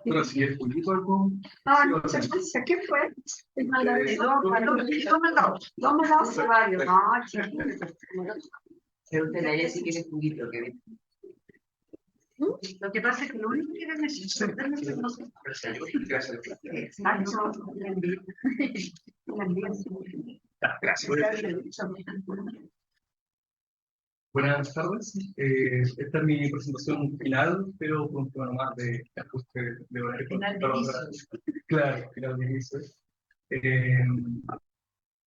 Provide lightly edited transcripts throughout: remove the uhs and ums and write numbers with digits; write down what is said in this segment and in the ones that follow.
Pero si es público algo. Ah, no, ¿qué fue? Vamos a varios. No, chiquito. Pero usted de ella sí quiere juguito, que ven. Lo que pasa es que lo único que necesito es no sé. Buenas tardes. Esta es mi presentación final, pero con un tema nomás de ajuste de horario. Final de inicio. Claro, final de inicio.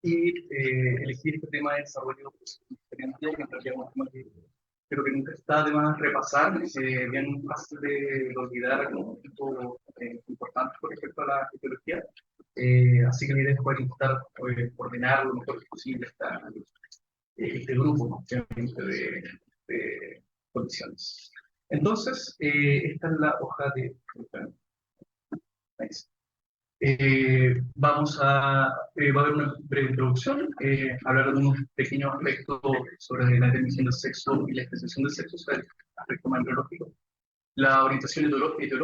Elegí este tema de desarrollo diferente, que en realidad es un tema que creo que nunca está de más repasar, bien fácil de olvidar como punto importante con respecto a la fisiología. Así que la idea es poder intentar coordinar lo mejor posible este grupo, ¿no? De condiciones. Entonces, esta es la hoja de... va a haber una breve introducción, hablar de unos pequeños aspectos sobre la definición del sexo y la especiación del sexo, o sea, el aspecto más biológico, la orientación ideológica,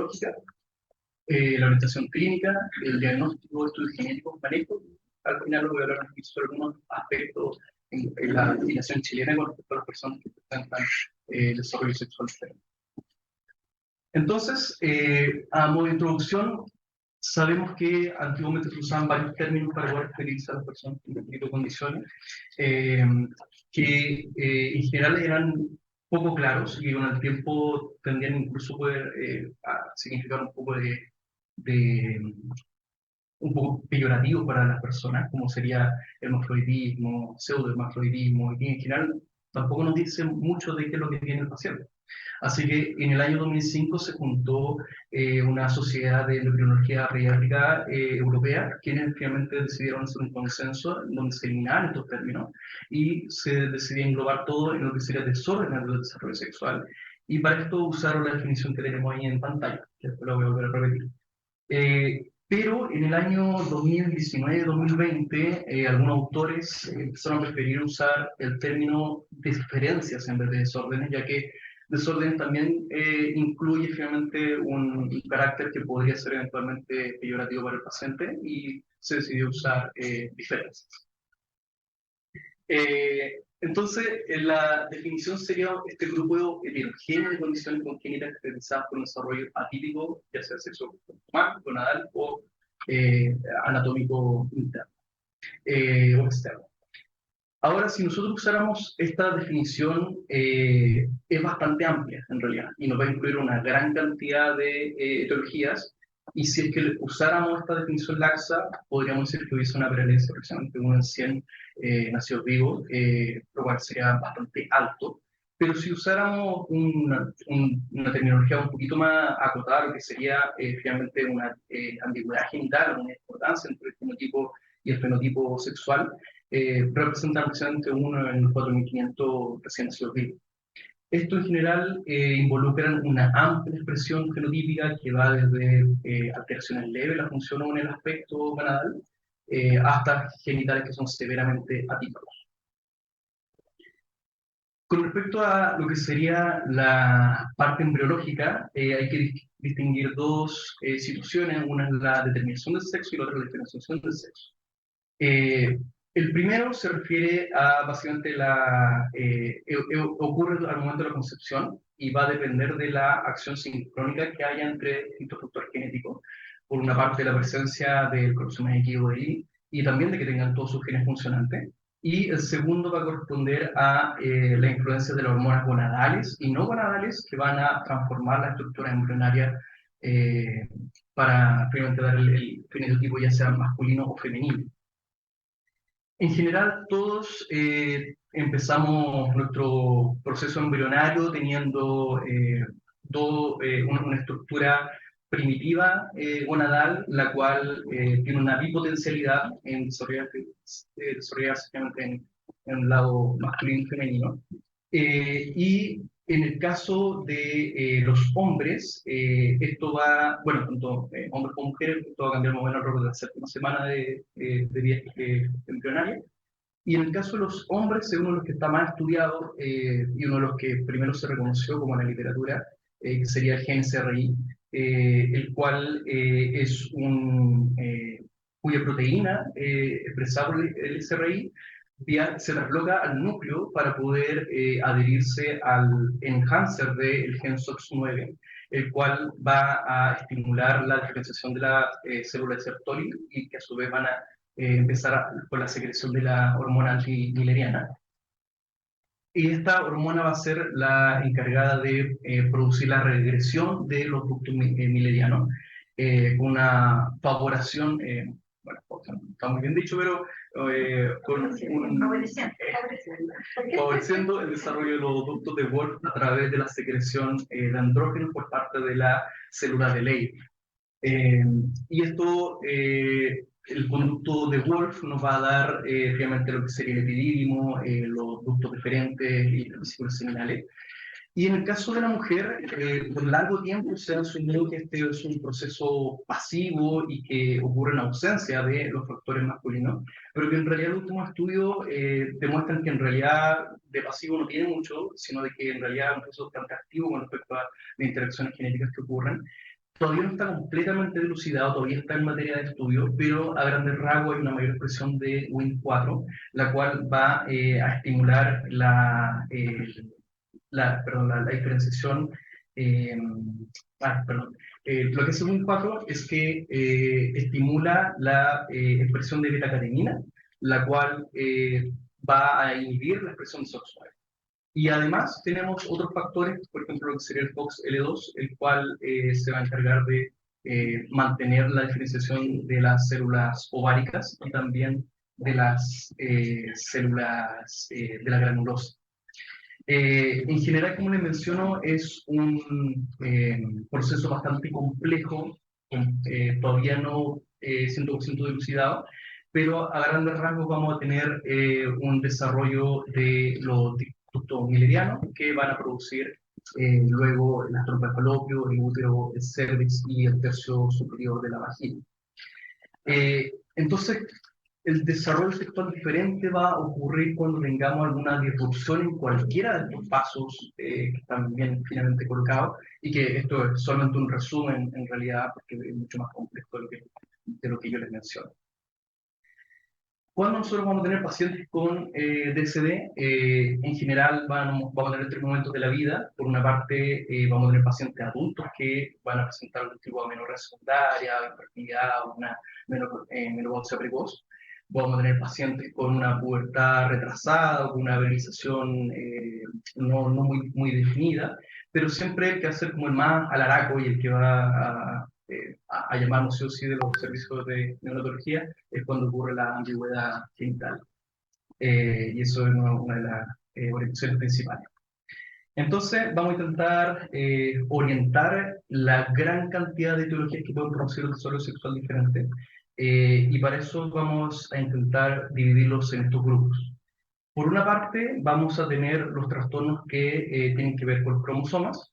la orientación clínica, el diagnóstico, estudios genéticos, manejo. Al final voy a hablar sobre algunos aspectos en la legislación chilena con respecto a las personas que presentan el desarrollo sexual diferente. Entonces, a modo de introducción, sabemos que antiguamente se usaban varios términos para poder referirse a las personas con este tipo de condiciones, que en general eran poco claros y con el tiempo tendían incluso poder significar un poco un poco peyorativo para las personas, como sería hermafroditismo, pseudohermafroditismo, y en general tampoco nos dice mucho de qué es lo que tiene el paciente. Así que en el año 2005 se juntó una sociedad de endocrinología pediátrica europea, quienes finalmente decidieron hacer un consenso en donde se eliminaban estos términos y se decidió englobar todo en lo que sería desórdenes del desarrollo sexual. Y para esto usaron la definición que tenemos ahí en pantalla, que después lo voy a volver a repetir. Pero en el año 2019-2020, algunos autores empezaron a preferir usar el término diferencias en vez de desórdenes, ya que desorden también incluye finalmente un carácter que podría ser eventualmente peyorativo para el paciente y se decidió usar diferencias. Entonces, la definición sería este grupo heterogéneo de condiciones congénitas caracterizadas por un desarrollo atípico, ya sea sexo gonadal o anatómico interno o externo. Ahora, si nosotros usáramos esta definición, es bastante amplia en realidad, y nos va a incluir una gran cantidad de etiologías, y si es que usáramos esta definición laxa, podríamos decir que hubiese una prevalencia de aproximadamente 1 en 100 nacidos vivos, lo cual sería bastante alto. Pero si usáramos una terminología un poquito más acotada, lo que sería finalmente una ambigüedad genital, una discordancia entre el fenotipo y el fenotipo sexual, representan aproximadamente 1 en 4.500 recién nacidos vivos. Esto en general involucra una amplia expresión fenotípica que va desde alteraciones leves de la función o en el aspecto gonadal hasta genitales que son severamente atípicos. Con respecto a lo que sería la parte embriológica, hay que distinguir dos situaciones, una es la determinación del sexo y la otra es la diferenciación del sexo. El primero se refiere a básicamente ocurre al momento de la concepción y va a depender de la acción sincrónica que haya entre distintos factores genéticos. Por una parte, la presencia del cromosoma X o Y y también de que tengan todos sus genes funcionantes. Y el segundo va a corresponder a la influencia de las hormonas gonadales y no gonadales que van a transformar la estructura embrionaria para finalmente dar el fenotipo ya sea masculino o femenino. En general, todos empezamos nuestro proceso embrionario teniendo una estructura primitiva gonadal, la cual tiene una bipotencialidad en desarrollarse en el lado masculino y femenino. Y En el caso de los hombres, esto va, bueno, tanto hombres como mujeres, esto va a cambiar más o menos alrededor de la séptima semana de vida embrionaria. Y en el caso de los hombres, según uno de los que está más estudiado y uno de los que primero se reconoció como en la literatura, que sería el gen SRI, el cual es cuya proteína expresada por el SRI se trasloca al núcleo para poder adherirse al enhancer del gen SOX9, el cual va a estimular la diferenciación de la célula de Sertoli y que a su vez van a con la secreción de la hormona antimileriana. Y esta hormona va a ser la encargada de producir la regresión de los ductos milerianos, con una favoración, bueno, está muy bien dicho, pero favoreciendo el desarrollo de los ductos de Wolff a través de la secreción de andrógenos por parte de la célula de Leydig. Y esto, el conducto de Wolff nos va a dar realmente lo que sería el epidídimo, los ductos deferentes y los vesículas seminales. Y en el caso de la mujer, por largo tiempo se ha asumido que este es un proceso pasivo y que ocurre en ausencia de los factores masculinos, pero que en realidad los últimos estudios demuestran que en realidad de pasivo no tiene mucho, sino de que en realidad es un proceso bastante activo con respecto a las interacciones genéticas que ocurren. Todavía no está completamente dilucidado, todavía está en materia de estudio, pero a grandes rasgos hay una mayor expresión de Wnt4, la cual va a estimular la diferenciación. eh, Perdón. Lo que hace Wnt4 es que estimula la expresión de beta-catenina, la cual va a inhibir la expresión de SOX9. Y además tenemos otros factores, por ejemplo, lo que sería el FOXL2, el cual se va a encargar de mantener la diferenciación de las células ováricas y también de las células de la granulosa. En general, como les menciono, es un proceso bastante complejo, todavía no 100% dilucidado, pero a grandes rasgos vamos a tener un desarrollo de los ductos milerianos que van a producir luego las trompas de falopio, el útero, el cervix y el tercio superior de la vagina. Entonces, el desarrollo sexual diferente va a ocurrir cuando tengamos alguna disrupción en cualquiera de estos pasos que están bien finamente colocados, y que esto es solamente un resumen en realidad, porque es mucho más complejo de lo que yo les menciono. Cuando nosotros vamos a tener pacientes con DSD, en general vamos a tener 3 momentos de la vida. Por una parte, vamos a tener pacientes adultos que van a presentar un tipo de amenorrea secundaria, infertilidad o una menopausia precoz. Vamos a tener pacientes con una pubertad retrasada o con una virilización no muy definida, pero siempre el que va a ser como el más alaraco y el que va a llamarnos sí o sí de los servicios de neonatología es cuando ocurre la ambigüedad genital. Y eso es una de las orientaciones principales. Entonces, vamos a intentar orientar la gran cantidad de etiologías que pueden producir el desarrollo sexual diferente. Y para eso vamos a intentar dividirlos en estos grupos. Por una parte, vamos a tener los trastornos que tienen que ver con los cromosomas.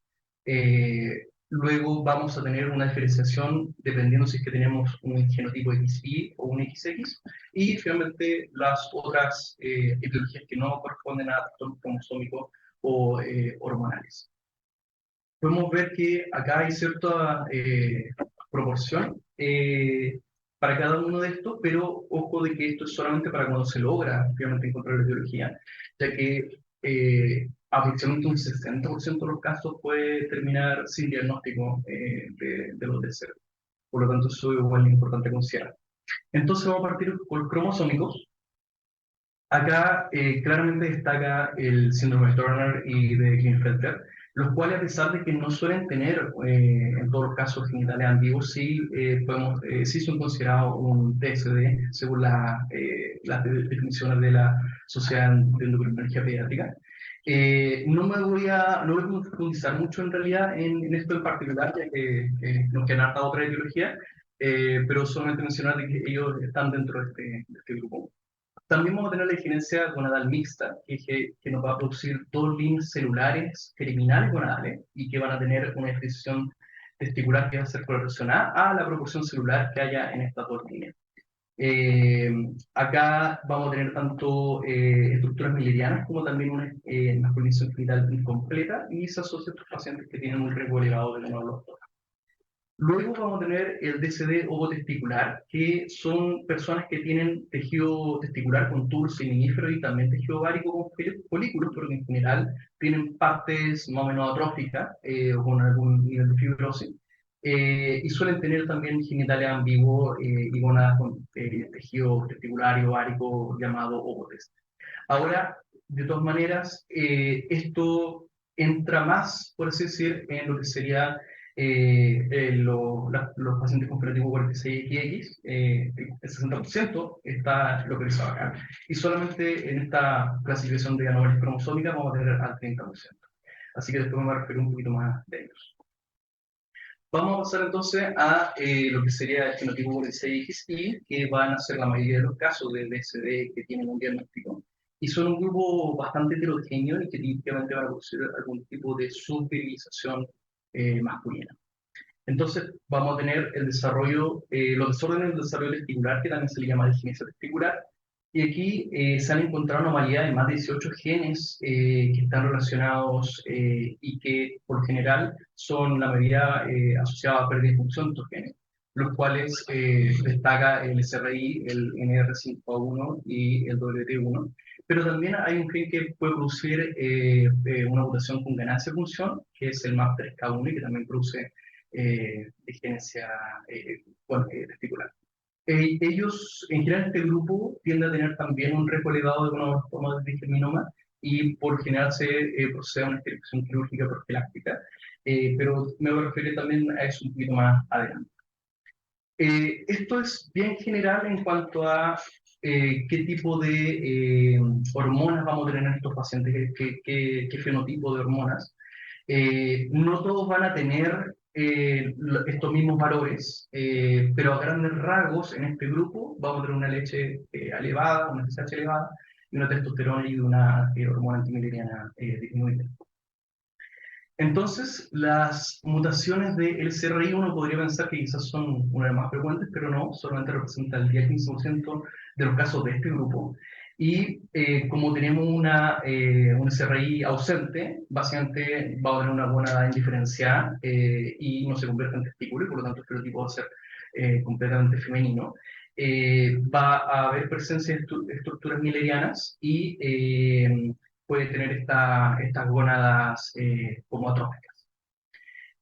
Luego vamos a tener una diferenciación dependiendo si es que tenemos un genotipo XY o un XX. Y finalmente las otras etiologías que no corresponden a trastornos cromosómicos o hormonales. Podemos ver que acá hay cierta proporción para cada uno de estos, pero ojo de que esto es solamente para cuando se logra finalmente encontrar la etiología, ya que aproximadamente un 60% de los casos puede terminar sin diagnóstico de los DSD. Por lo tanto, eso es igual importante considerar. Entonces vamos a partir con los cromosómicos. Acá claramente destaca el síndrome de Turner y de Klinefelter, los cuales, a pesar de que no suelen tener en todos los casos genitales ambiguos, sí, sí son considerados un TSD según las definiciones de la Sociedad de Endocrinología Pediátrica. No voy a profundizar mucho en realidad en esto en particular, ya que nos quedan harta otra etiología, pero solamente mencionar que ellos están dentro de este grupo. También vamos a tener la diferencia gonadal mixta, que nos va a producir dos líneas celulares germinales gonadales y que van a tener una diferenciación testicular que va a ser proporcional a la proporción celular que haya en estas dos líneas. Acá vamos a tener tanto estructuras milerianas como también una masculinización genital incompleta y se asocia a estos pacientes que tienen un riesgo elevado de tener los dos. Luego vamos a tener el DCD ovotesticular, que son personas que tienen tejido testicular con túbulos seminíferos y también tejido ovárico con folículos, pero que en general tienen partes más o menos atróficas o con algún nivel de fibrosis. Y suelen tener también genitales ambiguos y gónadas con tejido testicular y ovárico llamado ovotest. Ahora, de todas maneras, esto entra más, por así decir, en lo que sería los pacientes con fenotipo 46XX, el 60% está localizado acá, y solamente en esta clasificación de anomalias cromosómicas vamos a tener al 30%. Así que después me voy a referir un poquito más de ellos. Vamos a pasar entonces a lo que sería el fenotipo 46XY, que van a ser la mayoría de los casos de DSD que tienen un diagnóstico, y son un grupo bastante heterogéneo y que típicamente van a producir algún tipo de subvirilización masculina. Entonces vamos a tener el desarrollo, los desórdenes del desarrollo testicular, que también se le llama disgenesia testicular, y aquí se han encontrado anomalías en más de 18 genes que están relacionados y que por lo general son la mayoría asociados a pérdida de función de estos genes, los cuales destaca el SRI, el NR5A1 y el WT1, pero también hay un gen que puede producir una mutación con ganancia de función, que es el MAP3K1 y que también produce disgenesia testicular. Ellos, en general, este grupo tiende a tener también un riesgo elevado de una forma de germinoma y por general se procede a una esterilización quirúrgica profiláctica, pero me voy a referir también a eso un poquito más adelante. Esto es bien general en cuanto a qué tipo de hormonas vamos a tener en estos pacientes, qué fenotipo de hormonas. No todos van a tener estos mismos valores, pero a grandes rasgos en este grupo vamos a tener una leche elevada, una TSH elevada, y una testosterona y una hormona antimileriana disminuida. Entonces, las mutaciones de LCRI uno podría pensar que quizás son una de las más frecuentes, pero no, solamente representa el 10-15% de los casos de este grupo. Y como tenemos un SRI ausente, básicamente va a tener una gónada indiferenciada y no se convierte en testículo, y por lo tanto el fenotipo va a ser completamente femenino. Va a haber presencia de estructuras milerianas y puede tener estas gónadas como atróficas.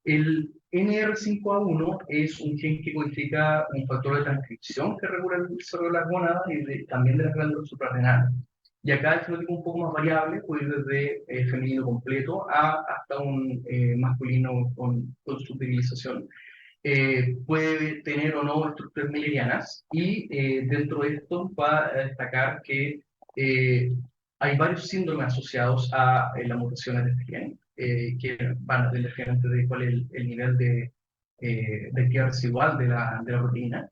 El NR5A1 es un gen que codifica un factor de transcripción que regula el desarrollo de las gónadas y también de las glándulas suprarrenales. Y acá el fenotipo un poco más variable, puede ir desde femenino completo hasta un masculino con subvirilización. Puede tener o no estructuras milerianas y dentro de esto va a destacar que hay varios síndromes asociados a las mutaciones de este gen, que van a depender finalmente de cuál es el nivel de actividad residual de la proteína.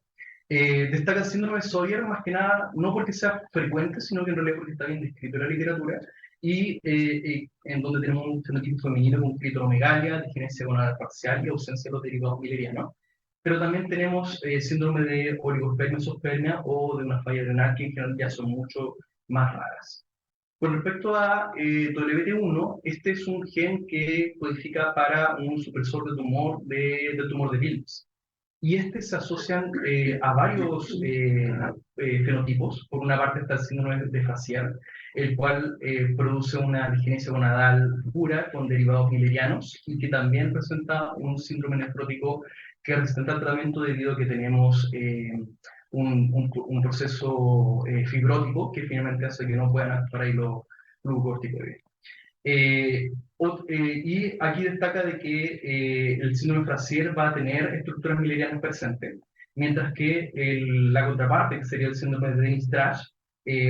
Destaca el síndrome de Sawyer más que nada, no porque sea frecuente, sino que en realidad porque está bien descrito en la literatura, y en donde tenemos un fenotipo femenino con clitoromegalia, disgenesia gonadal parcial y ausencia de los derivados milerianos. Pero también tenemos síndrome de oligospermia, zoospermia o de una falla renal, que en general ya son mucho más raras. Con respecto a WT1, este es un gen que codifica para un supresor de tumor del tumor de Wilms. Y se asocian a varios fenotipos. Por una parte está el síndrome de Facial, el cual produce una disgenesia gonadal pura con derivados milerianos y que también presenta un síndrome nefrótico que resiste al tratamiento debido a que tenemos un proceso fibrótico que finalmente hace que no puedan actuar ahí los glucocorticoides. Y aquí destaca de que el síndrome Frazier va a tener estructuras milerianas presentes, mientras que la contraparte, que sería el síndrome de Dennis-Drash,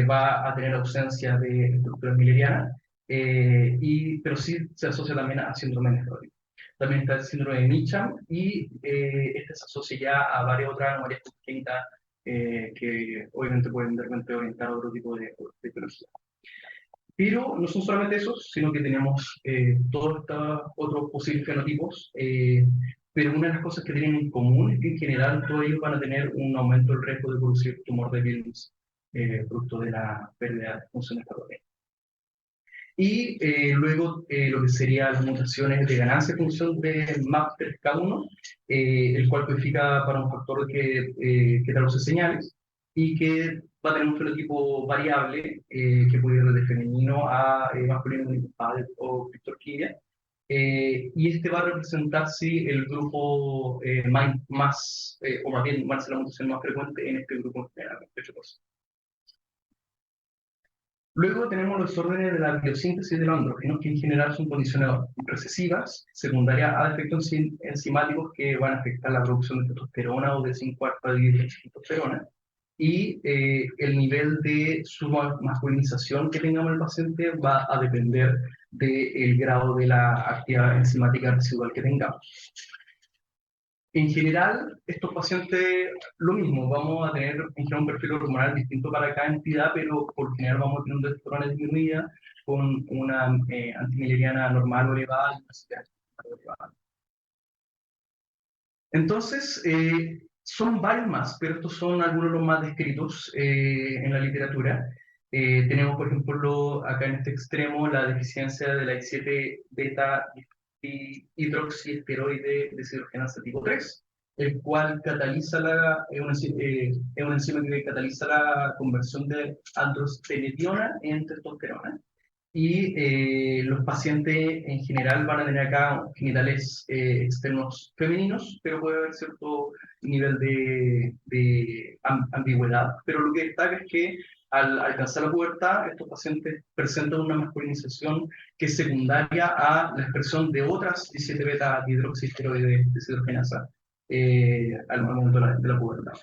va a tener ausencia de estructuras milerianas, pero sí se asocia también a síndrome nefrótico. También está el síndrome de Mitcham y este se asocia ya a varias otras anomalías congénitas que obviamente pueden de repente orientar a otro tipo de velocidad. Pero no son solamente esos, sino que tenemos todos estos otros posibles fenotipos, pero una de las cosas que tienen en común es que en general todos ellos van a tener un aumento del riesgo de producir tumor de Wilms, producto de la pérdida de funciones patológicas. Y luego lo que serían las mutaciones de ganancia en función de MAP3K1, el cual codifica para un factor que traduce señales y que va a tener un fenotipo variable que puede ir desde femenino a masculino o pictorquilia. Y este va a representar si el grupo más, o más bien, más la mutación más frecuente en este grupo en general, 28%. Luego tenemos los desórdenes de la biosíntesis de los andrógenos, que en general son condiciones recesivas, secundarias a defectos enzimáticos que van a afectar la producción de testosterona o de 5-alfa-dihidrotestosterona, y el nivel de su masculinización que tengamos en el paciente va a depender del grado de la actividad enzimática residual que tengamos. En general, estos pacientes, lo mismo, vamos a tener en general un perfil hormonal distinto para cada entidad, pero por general vamos a tener una testosterona disminuida con una antimileriana normal o elevada y una citral elevada. Entonces, son varios más, pero estos son algunos de los más descritos en la literatura. Tenemos, por ejemplo, acá en este extremo, la deficiencia de la 17 beta hidroxiesteroide deshidrogenasa tipo 3, el cual cataliza es una enzima que cataliza la conversión de androstenediona en testosterona. Y los pacientes en general van a tener acá genitales externos femeninos, pero puede haber cierto nivel de ambigüedad. Pero lo que destaca es que al alcanzar la pubertad, estos pacientes presentan una masculinización que es secundaria a la expresión de otras 17 beta hidroxiesteroides deshidrogenasa al momento de la pubertad.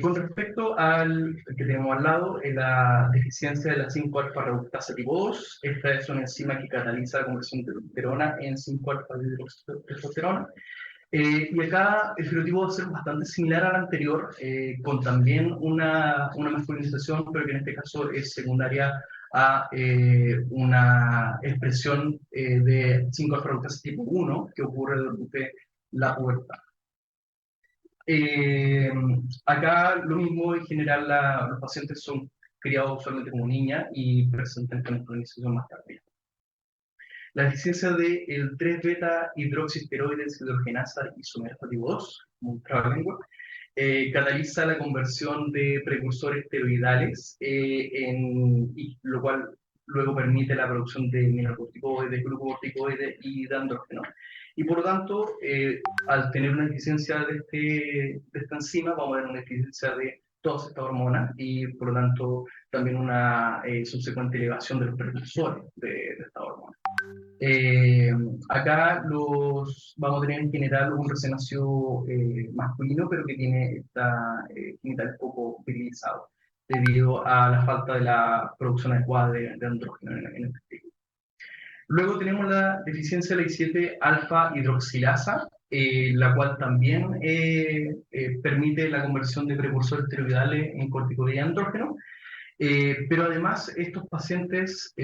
Con respecto al que tenemos al lado, la deficiencia de la 5-alfa reductasa tipo 2, esta es una enzima que cataliza la conversión de testosterona en 5-alfa dihidrotestosterona. Y acá el fenotipo va a ser bastante similar al anterior, con también una masculinización, pero que en este caso es secundaria a una expresión de 5-alfa reductasa tipo 1 que ocurre durante la pubertad. Acá lo mismo, en general los pacientes son criados usualmente como niña y presentan con masculinización más tardía. La deficiencia del 3-beta hidroxiesteroide deshidrogenasa isomerasa tipo 2, como un trabalengua, cataliza la conversión de precursores esteroidales, y lo cual luego permite la producción de mineralocorticoides, glucocorticoides y de andrógenos. Y por lo tanto, al tener una deficiencia de esta enzima, vamos a tener una deficiencia de todas estas hormonas y por lo tanto también una subsecuente elevación de los precursores de esta hormona. Acá vamos a tener en general un recién nacido masculino, pero que tiene esta genitales poco virilizado debido a la falta de la producción adecuada de andrógeno en el testículo. Luego tenemos la deficiencia de la 17-alfa hidroxilasa, la cual también permite la conversión de precursores esteroidales en corticoides y andrógeno, pero además estos pacientes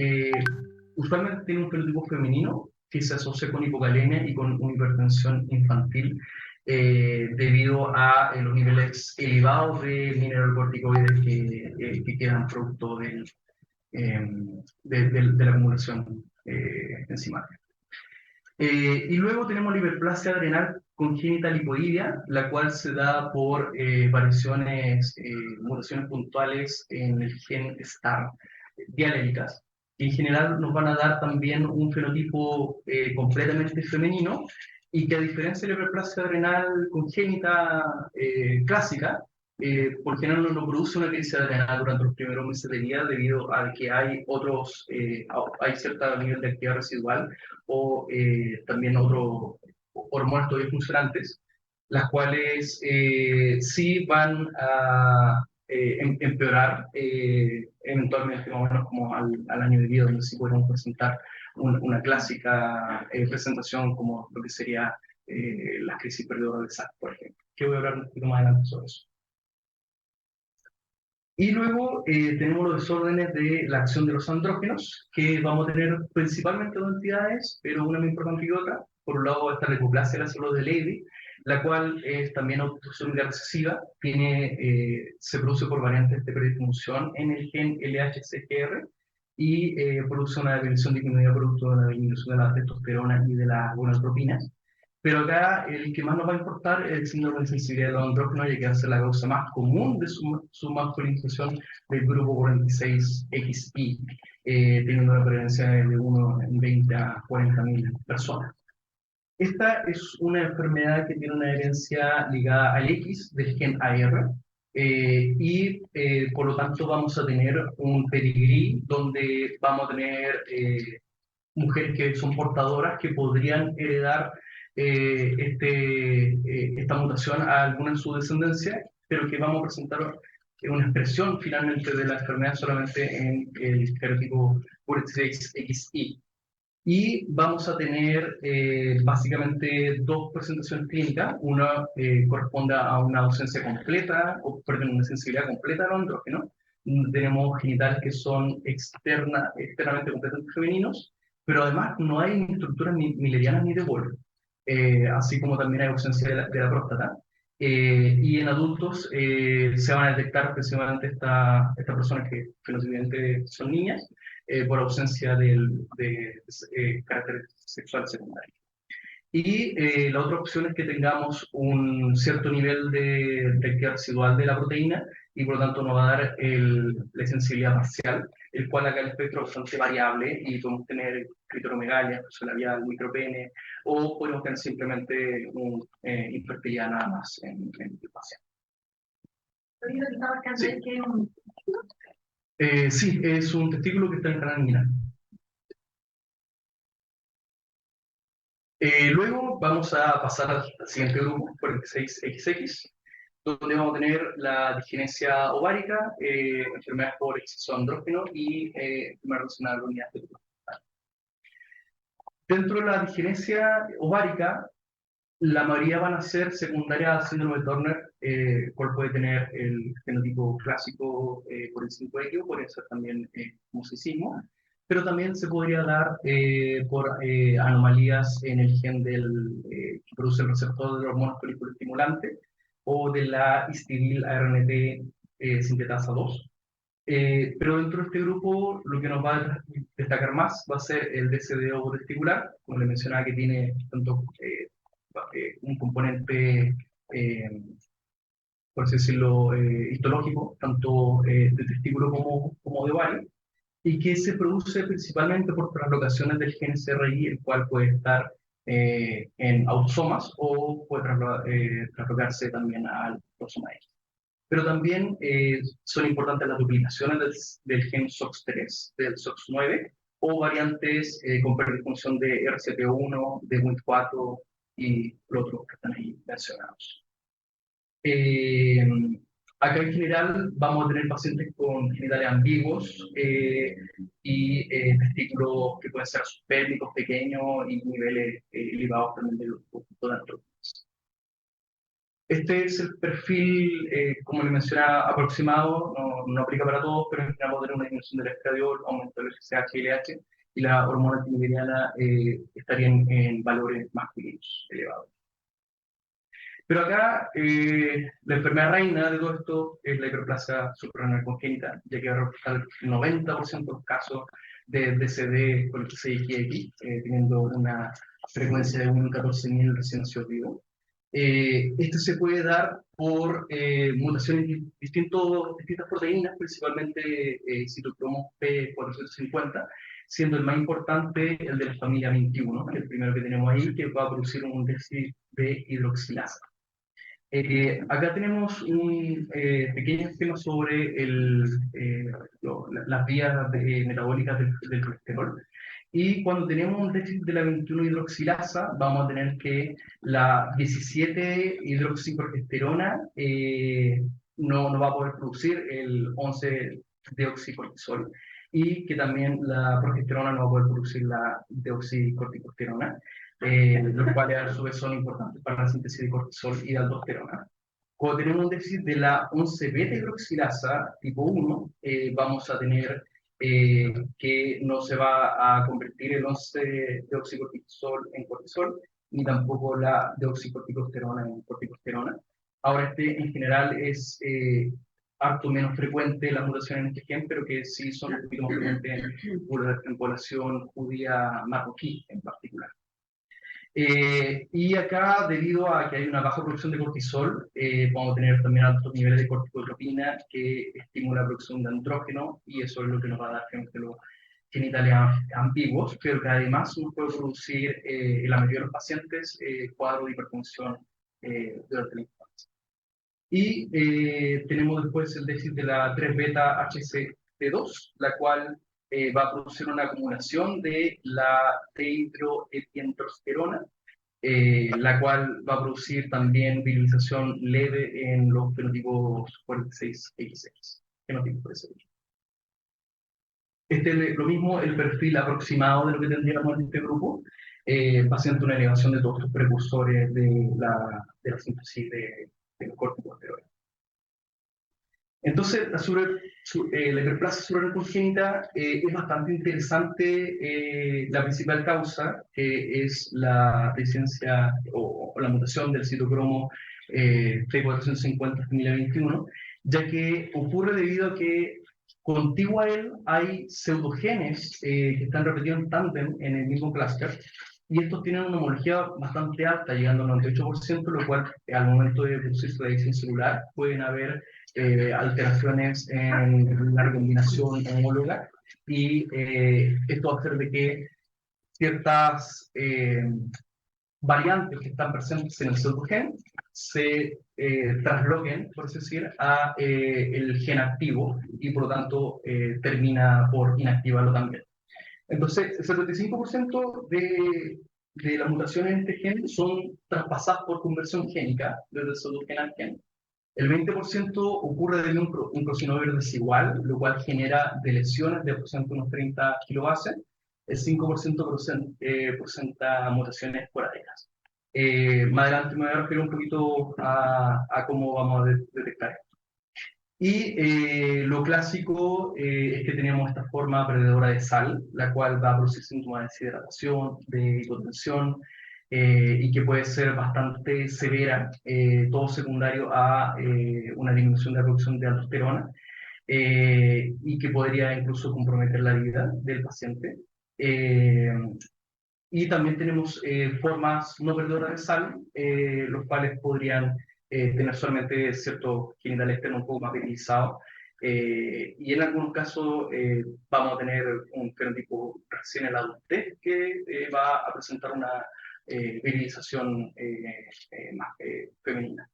usualmente tienen un fenotipo femenino que se asocia con hipocalemia y con una hipertensión infantil debido a los niveles elevados de mineralocorticoides que quedan producto de la acumulación enzimática. Y luego tenemos la hiperplasia adrenal congénita lipoidea, la cual se da por variaciones, mutaciones puntuales en el gen STAR dialélicas, que en general nos van a dar también un fenotipo completamente femenino, y que a diferencia de la hiperplasia adrenal congénita clásica, por general no produce una crisis adrenal durante los primeros meses de vida debido a que hay hay cierto nivel de actividad residual o también otros hormonas todavía funcionantes, las cuales sí van a empeorar eventualmente más o menos como al año de vida, donde sí podemos presentar una clásica presentación como lo que sería las crisis periodo de SAC, por ejemplo, que voy a hablar un poquito más adelante sobre eso. Y luego tenemos los desórdenes de la acción de los andrógenos, que vamos a tener principalmente dos entidades, pero una más importante que otra. Por un lado está la hipoplasia de la célula de Leydig, la cual es también autosómica recesiva, se produce por variantes de predisfunción en el gen LHCGR y produce una depresión disminuida producto de la disminución de la testosterona y de las gonadotropinas. Pero acá el que más nos va a importar es el síndrome de sensibilidad de los andrógenos, ya que va a ser la causa más común de su masculinización del grupo 46XI, teniendo una prevalencia de 1 en 20 a 40.000 personas. Esta es una enfermedad que tiene una herencia ligada al X del gen AR, por lo tanto vamos a tener un pedigrí donde vamos a tener mujeres que son portadoras que podrían heredar esta mutación a alguna en su descendencia, pero que vamos a presentar una expresión finalmente de la enfermedad solamente en el genotipo 46XI. Y vamos a tener básicamente dos presentaciones clínicas. Una corresponde a una ausencia completa, o perdón, una sensibilidad completa al andrógeno. Tenemos genitales que son externamente completamente femeninos, pero además no hay ni estructuras ni milerianas ni de Wolff, así como también hay ausencia de la próstata. Y en adultos se van a detectar principalmente estas personas que fenotipicamente son niñas, por ausencia de carácter sexual secundario. Y la otra opción es que tengamos un cierto nivel de actividad residual de la proteína y por lo tanto nos va a dar la sensibilidad parcial, el cual acá el espectro es bastante variable y podemos tener clitoromegalia, presión labial, micropene, o podemos tener simplemente infertilidad nada más en el paciente. Sí. Sí, es un testículo que está en el canal inguinal. Luego vamos a pasar al siguiente grupo, 46XX, donde vamos a tener la disgenesia ovárica, enfermedades por exceso de andrógeno y enfermedades relacionadas a la unidad de testosterona. Dentro de la disgenesia ovárica, la mayoría van a ser secundarias al síndrome de Turner, cual puede tener el fenotipo clásico por el 5X, puede ser también mosicismo, pero también se podría dar por anomalías en el gen que produce el receptor de la hormona foliculoestimulante o de la histidil ARNT sintetasa 2. Pero dentro de este grupo lo que nos va a destacar más va a ser el DSD ovotesticular, como le mencionaba, que tiene tanto un componente, por así decirlo, histológico, tanto de testículo como de ovario, y que se produce principalmente por translocaciones del gen CRI, el cual puede estar en autosomas o puede traslocarse también al autosoma X. Pero también son importantes las duplicaciones del gen SOX3, del SOX9, o variantes con predisfunción de RCP1, de WNT4 y los otros que están ahí mencionados. Acá en general vamos a tener pacientes con genitales ambiguos y testículos que pueden ser subpélvicos pequeños y niveles elevados también de los conjuntos de andrógenos. Este es el perfil, como le mencionaba, aproximado, no aplica para todos, pero en general vamos a tener una disminución del estradiol, aumento del FSH y LH, y la hormona antimileriana estaría en valores masculinos elevados. Pero acá la enfermedad reina de todo esto es la hiperplasia suprarrenal congénita, ya que va a representar el 90% de los casos de DCD con el 6XX, teniendo una frecuencia de 1 en 14.000 recién nacidos vivos. Este se puede dar por mutaciones de distintas proteínas, principalmente citocromo P450, siendo el más importante el de la familia 21, el primero que tenemos ahí, que va a producir un déficit de hidroxilasa. Acá tenemos un pequeño esquema sobre las vías metabólicas del colesterol. Y cuando tenemos un déficit de la 21 hidroxilasa, vamos a tener que la 17 hidroxiprogesterona no va a poder producir el 11 deoxicortisol, y que también la progesterona no va a poder producir la deoxicorticosterona, los cuales a su vez son importantes para la síntesis de cortisol y de aldosterona. Cuando tenemos un déficit de la 11-beta hidroxilasa tipo 1, vamos a tener que no se va a convertir el 11-deoxicortisol en cortisol, ni tampoco la deoxicorticosterona en corticosterona. Ahora, en general es harto menos frecuente la mutación en este gen, pero que sí son un poquito más frecuentes en población judía marroquí en particular. Y acá, debido a que hay una baja producción de cortisol, vamos a tener también altos niveles de corticotropina que estimula la producción de andrógeno, y eso es lo que nos va a dar finalmente los genitales ambiguos, pero que además nos puede producir, en la mayoría de los pacientes, cuadro de hipertensión durante la infancia. Y tenemos después el déficit de la 3-beta HCT2, la cual va a producir una acumulación de la dehidroepiandrosterona, la cual va a producir también virilización leve en los fenotipos 46XX, fenotipos 46. Este es lo mismo el perfil aproximado de lo que tendríamos en este grupo, paciente una elevación de todos estos precursores de la síntesis de los corticosteroides. Entonces, la hiperplasia suprarrenal congénita es bastante interesante. La principal causa es la deficiencia o la mutación del citocromo T450-2021, ya que ocurre debido a que contiguo a él hay pseudogenes que están repetidos en tándem en el mismo clúster, y estos tienen una homología bastante alta, llegando al 98%, lo cual al momento de producirse la división celular pueden haber alteraciones en la recombinación homóloga, y esto va a hacer de que ciertas variantes que están presentes en el pseudogen se trasloquen, por así decir, a el gen activo, y por lo tanto termina por inactivarlo también. Entonces, el 75% de las mutaciones en este gen son traspasadas por conversión génica desde el pseudogen al gen. El 20% ocurre debido a un crossover desigual, lo cual genera deleciones de aproximadamente unos 30 kilobases. El 5% presenta mutaciones esporádicas. Más adelante me voy a referir un poquito a cómo vamos a detectar esto. Y lo clásico es que tenemos esta forma perdedora de sal, la cual va a producir síntomas de deshidratación, de hipotensión, y que puede ser bastante severa, todo secundario a una disminución de la producción de aldosterona, y que podría incluso comprometer la vida del paciente. Y también tenemos formas no perdedoras de sal, los cuales podrían tener solamente ciertos genitales externos un poco más virilizados, y en algunos casos vamos a tener un fenotipo recién en la adultez que va a presentar una virilización más femenina.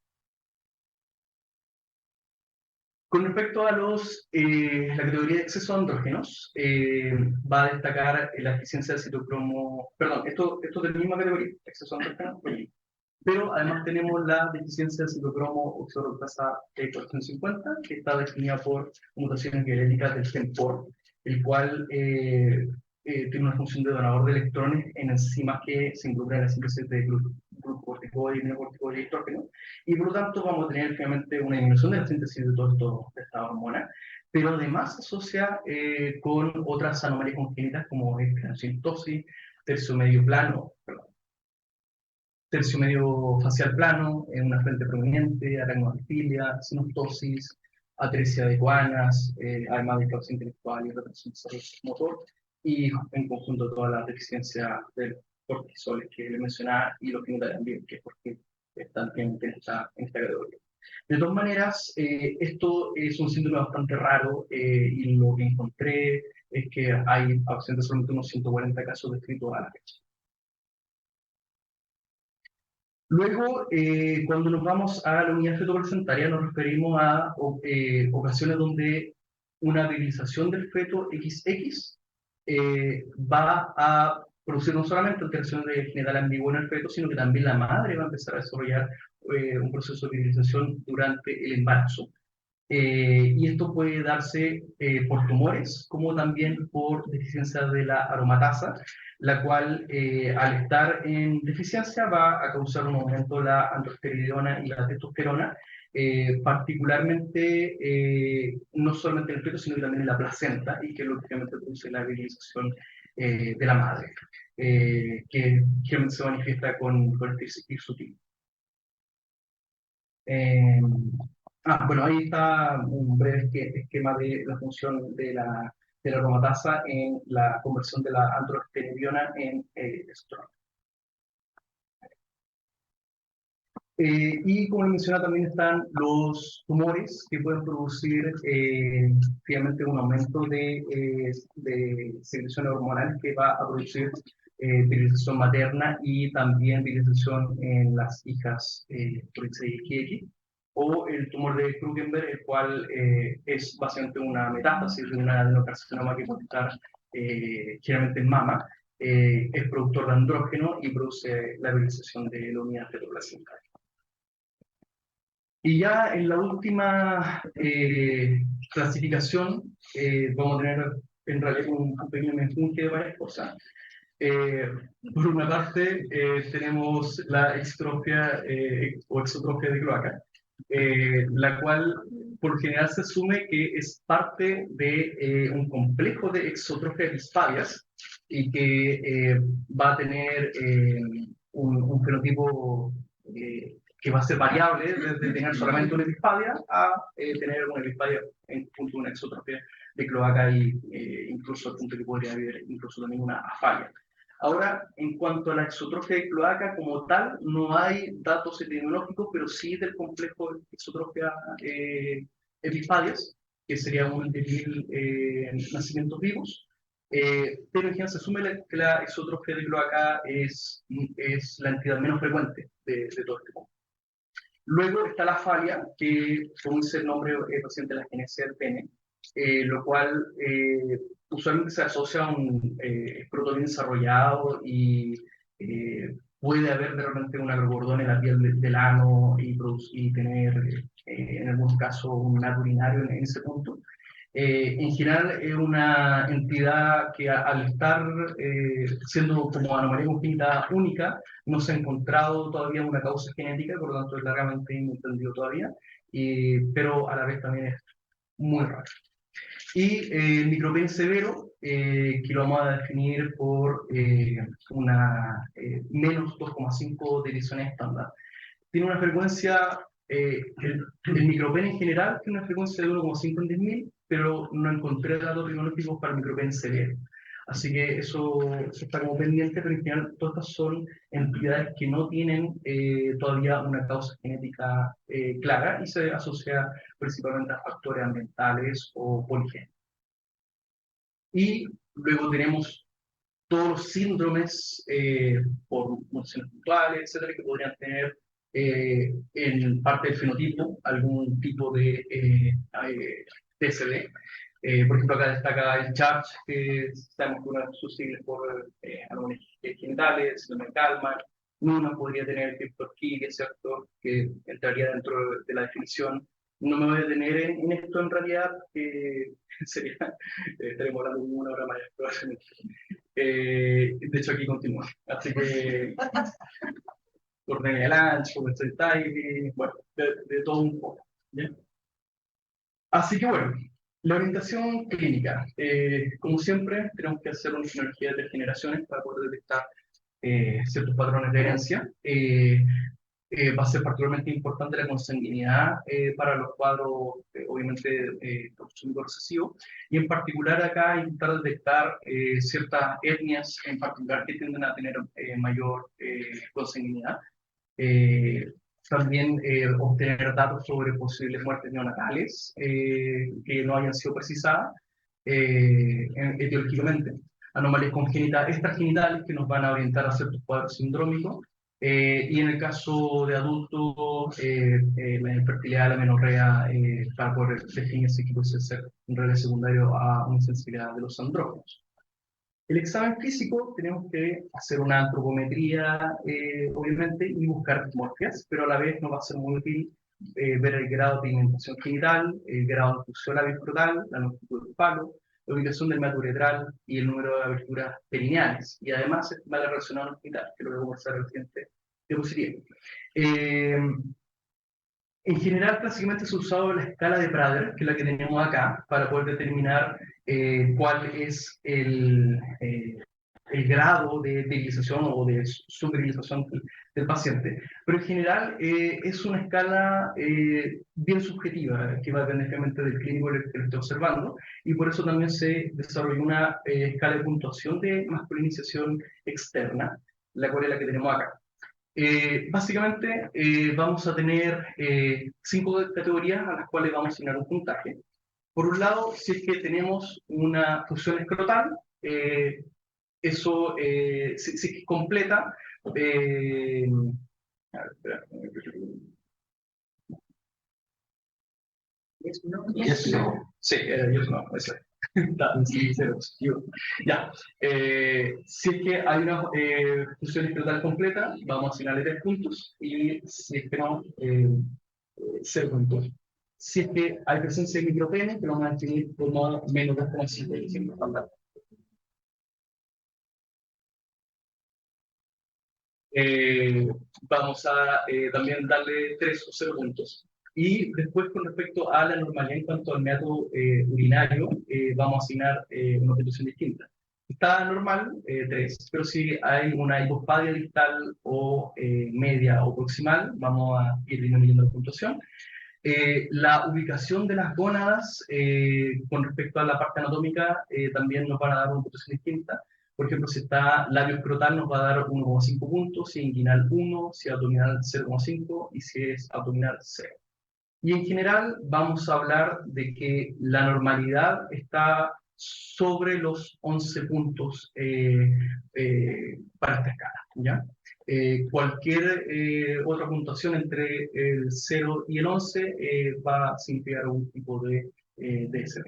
Con respecto a la categoría de exceso de andrógenos, va a destacar la eficiencia del citocromo, perdón, esto es de la misma categoría, exceso de andrógenos, pero además tenemos la deficiencia del citocromo oxidorreductasa T450, que está definida por mutaciones genéticas del gen POR, el cual tiene una función de donador de electrones en enzimas que se involucran en la síntesis de glucocorticoides, mineralocorticoides y estrógenos, y por lo tanto vamos a tener finalmente una disminución de la síntesis de todo de esta hormona, pero además se asocia con otras anomalías congénitas como esclerosis, tercio medio plano, tercio medio facial plano, en una frente prominente, aracnofilia, sinostosis, atresia de guanas, además de discapacidad intelectual y retención motor, y en conjunto toda la deficiencia del cortisol que le mencionaba, y los genitales también, que es porque están en esta categoría. De todas maneras, esto es un síndrome bastante raro, y lo que encontré es que hay aproximadamente solamente unos 140 casos descritos a la fecha. Luego, cuando nos vamos a la unidad fetoplacentaria, nos referimos a ocasiones donde una virilización del feto XX va a producir no solamente alteraciones de genital ambiguo en el feto, sino que también la madre va a empezar a desarrollar un proceso de virilización durante el embarazo. Y esto puede darse por tumores, como también por deficiencia de la aromatasa, la cual al estar en deficiencia va a causar un aumento de la androstenediona y la testosterona, particularmente no solamente en el feto, sino que también en la placenta, y que lógicamente produce la virilización de la madre, que generalmente se manifiesta con este hirsutismo. Bueno, ahí está un breve esquema de la función de la aromatasa en la conversión de la androstenediona en estrona. Y como mencionaba, también están los tumores que pueden producir finalmente un aumento de secreción hormonal que va a producir virilización materna y también virilización en las hijas por XX, o el tumor de Krugenberg, el cual es básicamente una metástasis de un adenocarcinoma que puede estar generalmente en mama, es productor de andrógeno y produce la virilización de la unidad fetoplacentaria. Y ya en la última clasificación vamos a tener en realidad un pequeño menjunje de varias cosas. Por una parte tenemos la exotrofia o exotrofia de cloaca, la cual por general se asume que es parte de un complejo de exotrofia epispadias y que va a tener un fenotipo que va a ser variable desde tener solamente una epispadia a tener una epispadia en punto de una exotrofia de cloaca y incluso al punto que podría haber incluso también una afalia. Ahora, en cuanto a la exotrofia de cloaca como tal, no hay datos epidemiológicos, pero sí del complejo de exotrofia epispadias, que sería un de 1000 nacimientos vivos. Pero en general se asume que la exotrofia de cloaca es la entidad menos frecuente de todo este mundo. Luego está la falia, que como dice el nombre paciente de la genesia del pene, lo cual usualmente se asocia a un escroto bien desarrollado y puede haber de repente un agrogordón en la piel del ano y tener en algunos casos un nato urinario en ese punto. En general es una entidad que al estar siendo como anomalía congénita única, no se ha encontrado todavía una causa genética, por lo tanto es largamente inentendido todavía, pero a la vez también es muy raro. Y el micropen severo, que lo vamos a definir por una menos 2,5 divisiones estándar. Tiene una frecuencia, el micropen en general tiene una frecuencia de 1,5 en 10.000, pero no encontré datos epidemiológicos para el micropen severo. Así que eso está como pendiente, pero en general todas estas son entidades que no tienen todavía una causa genética clara y se asocia principalmente a factores ambientales o poligénicos. Y luego tenemos todos los síndromes por mutaciones puntuales, etcétera, que podrían tener en parte del fenotipo algún tipo de TSD. Por ejemplo, acá destaca el CHARGE, que sabemos que una de sus siglas por álbumes genitales, síndrome de Kalman. Uno podría tener criptorquidia, ¿cierto?, que entraría dentro de la definición. No me voy a detener en esto en realidad, sería, estaremos hablando de 1 hora más probablemente. De hecho, aquí continúa. Así que, Cornelia del Ancho, Type, bueno, de todo un poco. ¿Bien? Así que bueno, la orientación clínica. Como siempre, tenemos que hacer una sinergia de generaciones para poder detectar ciertos patrones de herencia. Va a ser particularmente importante la consanguinidad para los cuadros, obviamente, consumidor recesivo, y en particular acá intentar detectar ciertas etnias en particular que tienden a tener mayor consanguinidad. También obtener datos sobre posibles muertes neonatales que no hayan sido precisadas etiológicamente. Anomalías congénitas extragenitales que nos van a orientar a ciertos cuadros sindrómicos. Y en el caso de adultos, la infertilidad, la menorrea, para poder definir si puede ser un relé secundario a una sensibilidad de los andrógenos. El examen físico, tenemos que hacer una antropometría, obviamente, y buscar dismorfias, pero a la vez nos va a ser muy útil ver el grado de pigmentación genital, el grado de oclusión labioscrotal, la longitud del palo, la ubicación del meato uretral y el número de aberturas perineales. Y además va la resonancia genital, que lo voy a conversar en el siguiente diapositiva. En general, clásicamente se ha usado la escala de Prader, que es la que tenemos acá, para poder determinar cuál es el grado de sterilización o de substerilización del paciente. Pero en general es una escala bien subjetiva, que va a depender realmente del clínico que lo esté observando, y por eso también se desarrolló una escala de puntuación de masculinización externa, la cual es la que tenemos acá. Básicamente vamos a tener 5 categorías a las cuales vamos a asignar un puntaje. Por un lado, si es que tenemos una fusión escrotal, eso si es que completa, a ver, espera. Yes, no. Sí, yes, no, eso es. Sí, cero, positivo. Ya. Si es que hay una fusión escrotal completa, vamos a asignarle 3 puntos, y si es que no, 0 puntos. Si es que hay presencia de micropene, que lo vamos a definir como menos 2,5% estándar. Eh, Vamos a también darle 3 o 0 puntos. Y después, con respecto a la normalidad en cuanto al meato urinario, vamos a asignar una puntuación distinta. Está normal, 3, pero si hay una hipospadia distal o media o proximal, vamos a ir disminuyendo la puntuación. La ubicación de las gónadas con respecto a la parte anatómica también nos van a dar una puntuación distinta. Por ejemplo, si está labio escrotal nos va a dar 1,5 puntos, si inguinal 1, si abdominal 0,5 y si es abdominal 0. Y en general vamos a hablar de que la normalidad está sobre los 11 puntos para esta escala, ¿ya? Cualquier otra puntuación entre el 0 y el 11 va a significar algún tipo de DSM.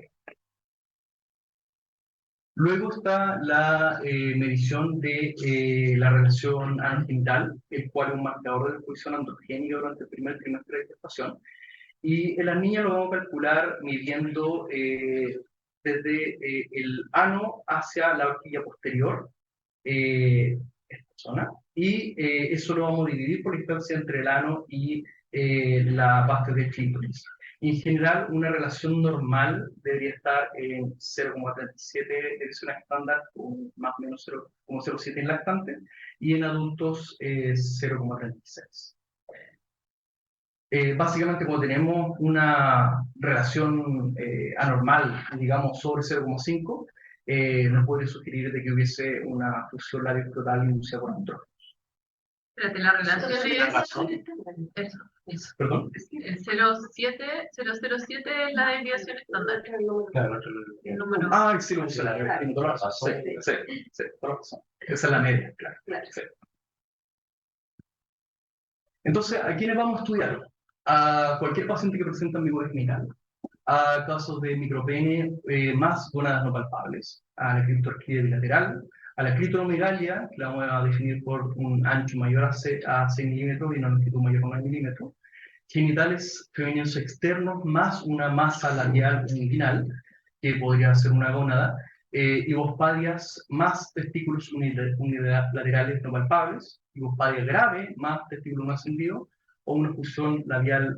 Luego está la medición de la relación anogenital, el cual es un marcador de exposición androgénica durante el primer trimestre de gestación. Y en las niñas lo vamos a calcular midiendo desde el ano hacia la horquilla posterior, esta zona, y eso lo vamos a dividir por la distancia entre el ano y la base del clítoris. En general, una relación normal debería estar en 0,37 divisiones estándar, más o menos 0,07 en lactante, y en adultos 0,36. Básicamente, cuando tenemos una relación anormal, digamos, sobre 0,5, nos puede sugerir de que hubiese una fusión labio-escrotal inducida por andrógeno. Espérate, la relación es eso. ¿Perdón? El 0,7, 007 es la desviación estándar. Claro, El número. Ah, sí, lo usé. Tiene toda la razón. Sí, toda la razón. Esa es la media, claro. Sí. Entonces, ¿a quiénes vamos a estudiar? A cualquier paciente que presenta ambigüedad genital, a casos de micropene más gónadas no palpables, a la criptorquía bilateral, a la clitoromegalia, que la vamos a definir por un ancho mayor a 6 milímetros y una longitud mayor a 1 milímetro, genitales femeninos externos más una masa labial inguinal, que podría ser una gónada, hipospadias más testículos unilaterales no palpables, hipospadia grave más testículo no ascendido, o una fusión labial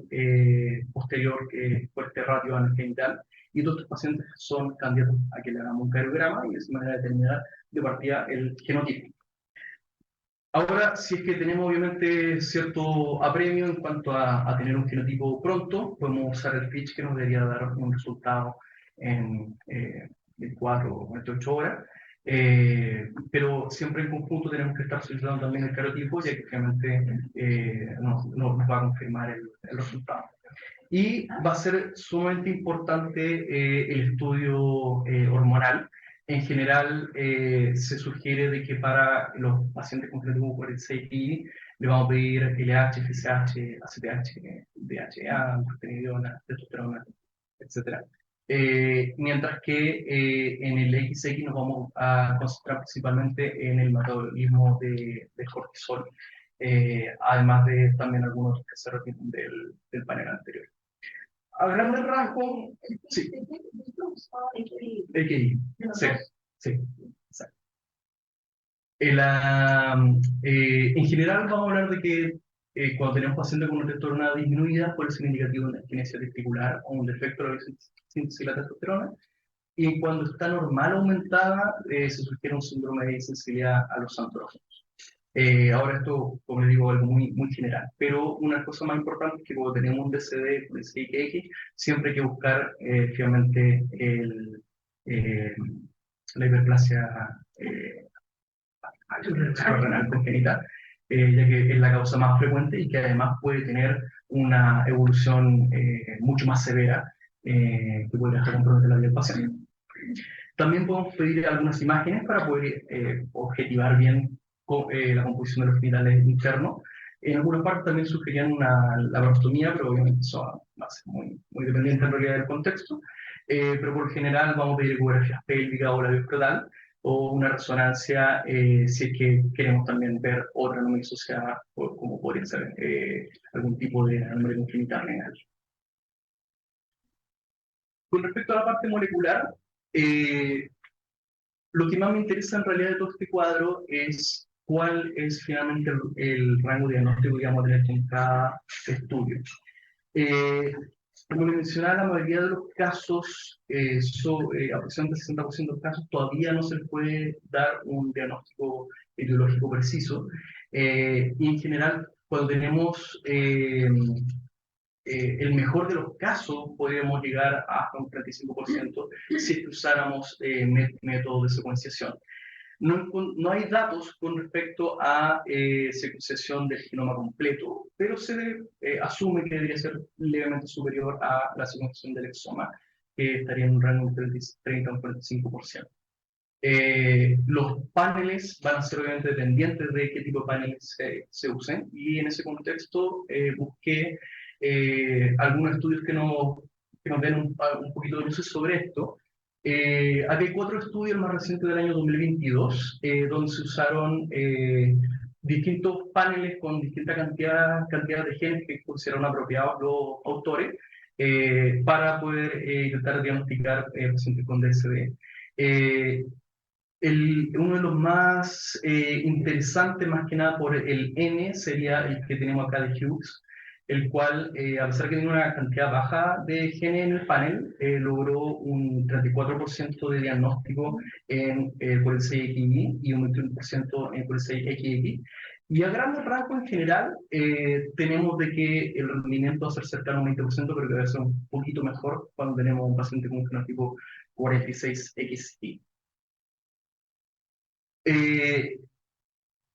posterior fuerte ratio anal genital. Y todos estos pacientes son candidatos a que le hagamos un cardiograma y de esa manera determinar de partida el genotipo. Ahora, si es que tenemos obviamente cierto apremio en cuanto a tener un genotipo pronto, podemos usar el FISH, que nos debería dar un resultado en 24 o 48 horas, pero siempre en conjunto tenemos que estar solicitando también el genotipo, ya que obviamente nos va a confirmar el resultado. Y va a ser sumamente importante el estudio hormonal. En general, se sugiere de que para los pacientes con genotipo 46I le vamos a pedir LH, FSH, ACTH, DHA, progesterona, testosterona, etc. Mientras que en el XX nos vamos a concentrar principalmente en el metabolismo del cortisol, además de también algunos que se repiten del panel anterior. A grandes rasgos, sí. EKI, sí, sí, exacto. En general vamos a hablar de que cuando tenemos pacientes con una testosterona disminuida, puede ser indicativo de una quinesia testicular o un defecto de la síntesis de la testosterona. Y cuando está normal aumentada, se sugiere un síndrome de sensibilidad a los andrógenos. Ahora esto, como les digo, algo muy general. Pero una cosa más importante es que cuando tenemos un DCD con SIKX, siempre hay que buscar finalmente la hiperplasia renal congénita, ya que es la causa más frecuente y que además puede tener una evolución mucho más severa que puede hasta comprometer la vida del paciente. También podemos pedir algunas imágenes para poder objetivar bien la composición de los genitales internos. En algunas partes también sugerían una laparostomía, pero obviamente eso va a ser muy dependiente en realidad del contexto. Pero por general vamos a pedir ecografías pélvicas o labioescrotal o una resonancia si es que queremos también ver otra anomalía asociada, como podría ser algún tipo de anomalía congenital renal. Con respecto a la parte molecular, lo que más me interesa en realidad de todo este cuadro es cuál es finalmente el rango diagnóstico que vamos a tener con cada estudio. Como les mencionaba, la mayoría de los casos, aproximadamente el 60% de los casos, todavía no se les puede dar un diagnóstico etiológico preciso. Y en general, cuando tenemos el mejor de los casos, podríamos llegar hasta un 35% si es que usáramos métodos de secuenciación. No hay datos con respecto a secuenciación del genoma completo, pero se asume que debería ser levemente superior a la secuenciación del exoma, que estaría en un rango de 30 a un 45%. Los paneles van a ser obviamente dependientes de qué tipo de paneles se usen, y en ese contexto busqué algunos estudios que nos den un poquito de luces sobre esto. Aquí hay 4 estudios, el más reciente del año 2022, donde se usaron distintos paneles con distinta cantidad de genes que consideraron apropiados los autores para poder intentar diagnosticar pacientes con DSD. Uno de los más interesantes, más que nada por el N, sería el que tenemos acá de Hughes, el cual, a pesar de que tiene una cantidad baja de genes en el panel, logró un 34% de diagnóstico por el 6XY y un 21% por el 6XX. Y a grandes rasgos en general, tenemos de que el rendimiento va a ser cercano a un 20%, pero que va a ser un poquito mejor cuando tenemos un paciente con un fenotipo 46XY.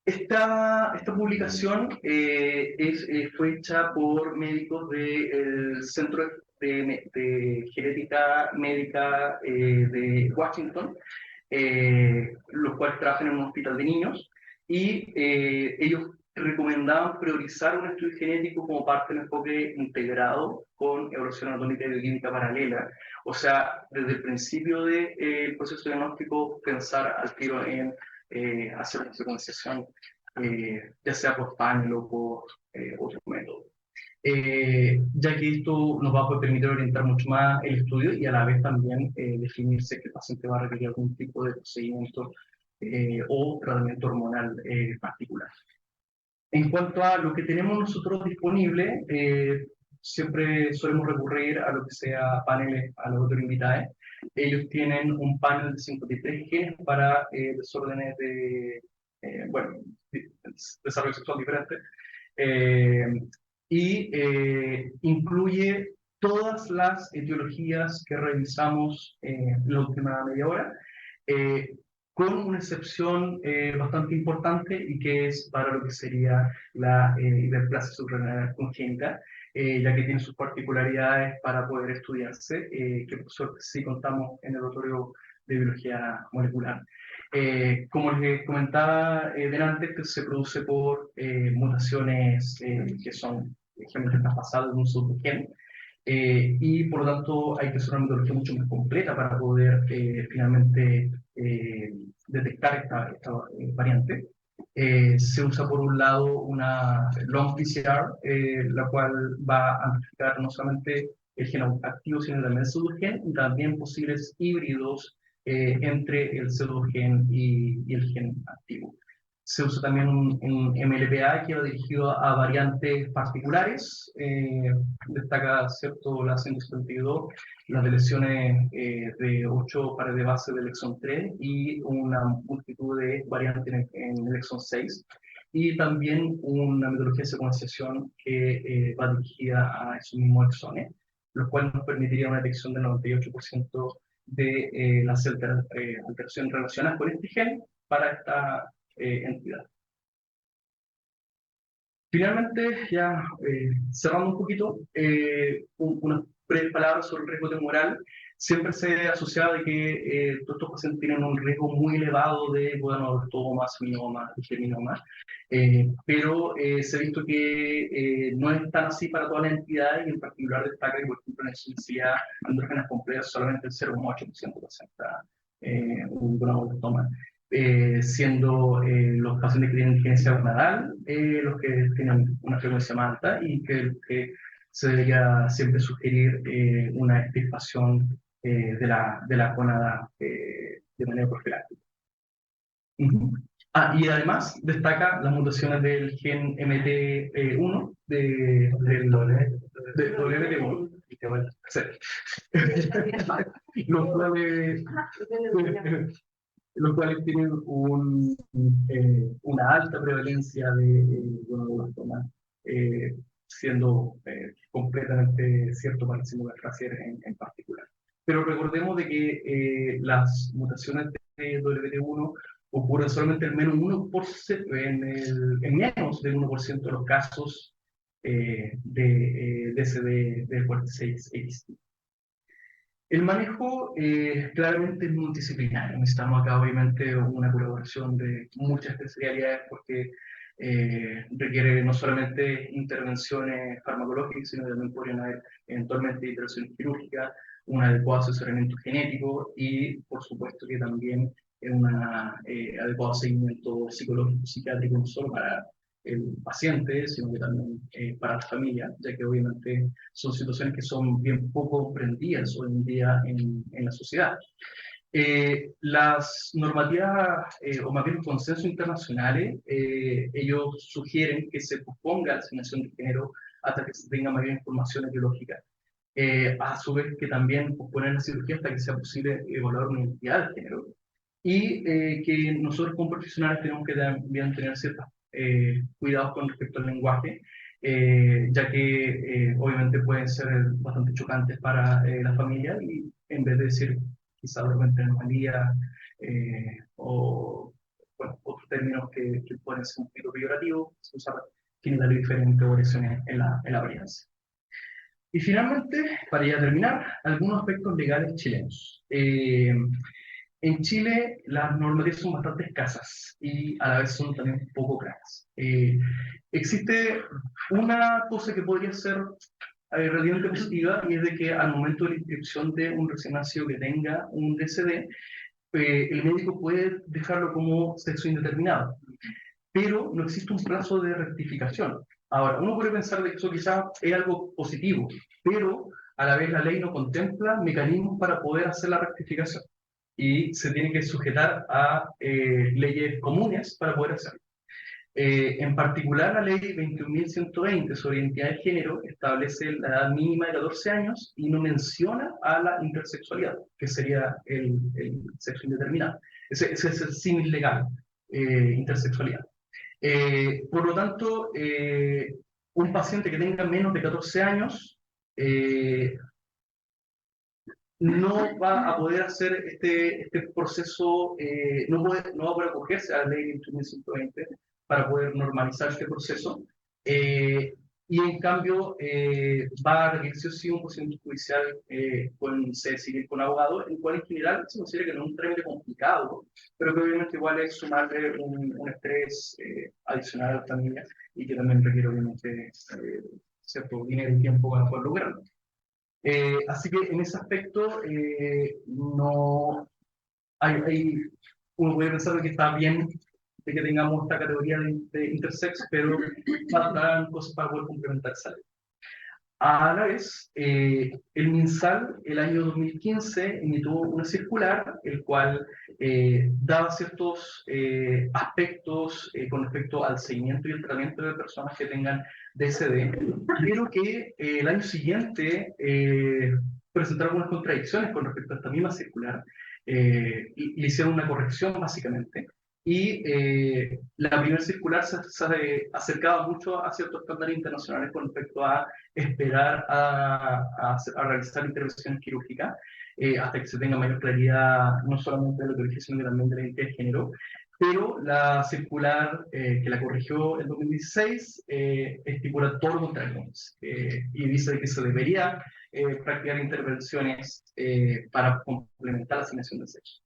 Esta publicación fue hecha por médicos del Centro de Genética Médica de Washington, los cuales trabajan en un hospital de niños, y ellos recomendaban priorizar un estudio genético como parte del enfoque integrado con evaluación anatómica y bioquímica paralela. O sea, desde el principio del proceso diagnóstico, pensar al tiro en hacer una secuenciación, ya sea por panel o por otro método. Ya que esto nos va a permitir orientar mucho más el estudio y a la vez también definirse que el paciente va a requerir algún tipo de procedimiento o tratamiento hormonal particular. En cuanto a lo que tenemos nosotros disponible, siempre solemos recurrir a lo que sea paneles a laboratorio Invitae. Ellos tienen un panel de 53 genes para desórdenes de, desarrollo sexual diferente, y incluye todas las etiologías que revisamos en la última media hora, con una excepción bastante importante, y que es para lo que sería la hiperplasia subrenal congénita, ya que tiene sus particularidades para poder estudiarse, que por suerte sí contamos en el laboratorio de biología molecular. Como les comentaba delante, esto se produce por mutaciones que son gemelos traspasados de un solo gen, y por lo tanto hay que hacer una metodología mucho más completa para poder finalmente detectar esta variante. Se usa por un lado una long PCR, la cual va a amplificar no solamente el gen activo, sino también el pseudogen, y también posibles híbridos entre el pseudogen y el gen activo. Se usa también un MLPA que va dirigido a variantes particulares. Destaca, ¿cierto?, la 172, las deleciones de 8 pares de base del exón 3 y una multitud de variantes en el exón 6. Y también una metodología de secuenciación que va dirigida a esos mismos exones, lo cual nos permitiría una detección del 98% de las alteraciones relacionadas con este gen para esta entidad. Finalmente, ya cerrando un poquito, unas breves palabras sobre el riesgo tumoral. Siempre se asociaba de que todos estos pacientes tienen un riesgo muy elevado de guadonoblastoma, seminoma, geminoma, pero se ha visto que no es tan así para toda la entidad y en particular destaca que, por ejemplo, en la insuficiencia andrógenas complejas solamente el 0,8% presenta un guadonoblastoma. Siendo los pacientes que tienen genesia gonadal los que tienen una frecuencia más alta y que se debería siempre sugerir una extirpación de la gónada de manera profiláctica. Y además destaca las mutaciones del gen MT1 del WT1. Sí. Los cuales tienen una alta prevalencia de guadonoblastoma, siendo completamente cierto para el síndrome de Frazier en particular. Pero recordemos de que las mutaciones de WT1 ocurren solamente en menos, en menos del 1% de los casos de DSD de 46X. El manejo claramente es multidisciplinario. Necesitamos acá obviamente una colaboración de muchas especialidades porque requiere no solamente intervenciones farmacológicas, sino también podrían haber eventualmente intervenciones quirúrgicas, un adecuado asesoramiento genético y por supuesto que también un adecuado seguimiento psicológico, psiquiátrico, no solo para el paciente, sino que también para la familia, ya que obviamente son situaciones que son bien poco comprendidas hoy en día en la sociedad. Las normativas, o más bien los consensos internacionales, ellos sugieren que se posponga la asignación de género hasta que se tenga mayor información biológica. A su vez que también posponer la cirugía hasta que sea posible evaluar una identidad de género. Y que nosotros como profesionales tenemos que también tener ciertos cuidados con respecto al lenguaje, ya que obviamente pueden ser bastante chocantes para la familia y en vez de decir quizá realmente anomalía o bueno, otros términos que pueden ser un poquito peyorativos, se usa genitales diferentes o variaciones en la varianza. Y finalmente, para ya terminar, algunos aspectos legales chilenos. En Chile las normativas son bastante escasas y a la vez son también poco claras. Existe una cosa que podría ser relativamente positiva y es de que al momento de la inscripción de un recién nacido que tenga un DSD, el médico puede dejarlo como sexo indeterminado, pero no existe un plazo de rectificación. Ahora, uno puede pensar de que eso quizás es algo positivo, pero a la vez la ley no contempla mecanismos para poder hacer la rectificación y se tiene que sujetar a leyes comunes para poder hacerlo. En particular, la ley 21.120 sobre identidad de género establece la edad mínima de 14 años y no menciona a la intersexualidad, que sería el sexo indeterminado. Ese es el símil legal, intersexualidad. Por lo tanto, un paciente que tenga menos de 14 años no va a poder hacer este proceso, no va a poder acogerse a la ley 21.120 para poder normalizar este proceso. Y en cambio va a requerirse sí un procedimiento judicial con sede civil con abogado, el cual en general se considera que no es un trámite complicado, pero que obviamente igual es sumarle un estrés adicional a la familia y que también requiere obviamente cierto dinero y tiempo para poder lograrlo. Así que en ese aspecto no uno puede pensar que está bien de que tengamos esta categoría de intersex, pero faltan cosas para poder complementar esa ley. A la vez, el MinSal, el año 2015, emitió una circular, el cual daba ciertos aspectos con respecto al seguimiento y el tratamiento de personas que tengan DSD, pero que el año siguiente presentaron unas contradicciones con respecto a esta misma circular, y le hicieron una corrección básicamente. Y la primera circular se acercaba mucho a ciertos estándares internacionales con respecto a esperar a realizar intervenciones quirúrgicas hasta que se tenga mayor claridad no solamente de lo que dije, sino que también de la identidad de género. Pero la circular que la corrigió en 2016 estipula todo lo contrario, y dice que se debería practicar intervenciones para complementar la asignación de sexo.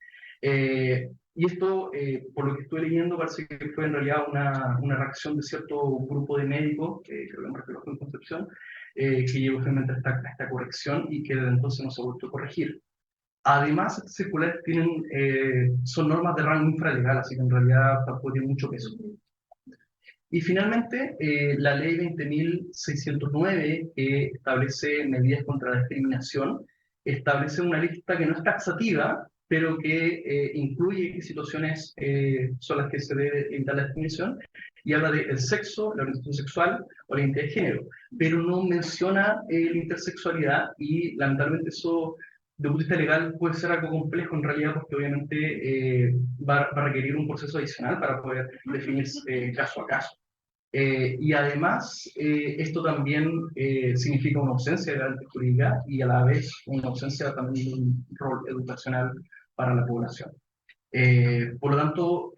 Y esto, por lo que estuve leyendo, parece que fue en realidad una reacción de cierto grupo de médicos, creo que me refiero en Concepción, que llegó finalmente a esta corrección y que desde entonces no se ha vuelto a corregir. Además, estas circulares son normas de rango infralegal, así que en realidad tampoco tiene mucho peso. Y finalmente, la ley 20.609, que establece medidas contra la discriminación, establece una lista que no es taxativa, pero que incluye qué situaciones son las que se debe evitar la discriminación, y habla de el sexo, la orientación sexual o la identidad de género, pero no menciona la intersexualidad, y lamentablemente eso, de punto de vista legal, puede ser algo complejo en realidad, porque obviamente va a requerir un proceso adicional para poder definir caso a caso. Y además, esto también significa una ausencia de garantía jurídica y a la vez una ausencia también de un rol educacional para la población. Por lo tanto,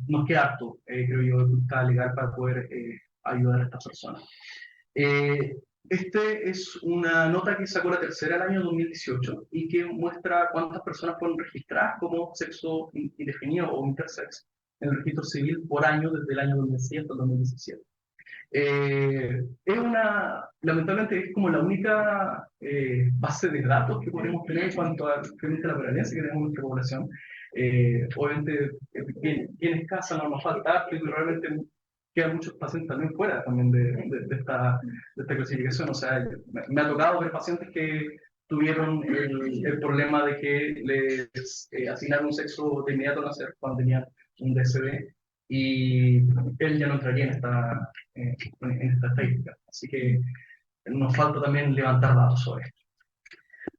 nos queda harto, creo yo, de vista legal para poder ayudar a estas personas. Este es una nota que sacó la tercera del año 2018 y que muestra cuántas personas fueron registradas como sexo indefinido o intersex en el registro civil por año desde el año 2007 hasta el 2017. Lamentablemente es como la única base de datos que podemos tener en cuanto a la prevalencia que tenemos en nuestra población. Obviamente, bien escasa, no nos falta, pero realmente quedan muchos pacientes también fuera también de esta clasificación. O sea, me ha tocado ver pacientes que tuvieron el problema de que les asignaron un sexo de inmediato al nacer cuando tenían un DSD, y él ya no entraría en esta estadística. Así que nos falta también levantar datos sobre esto.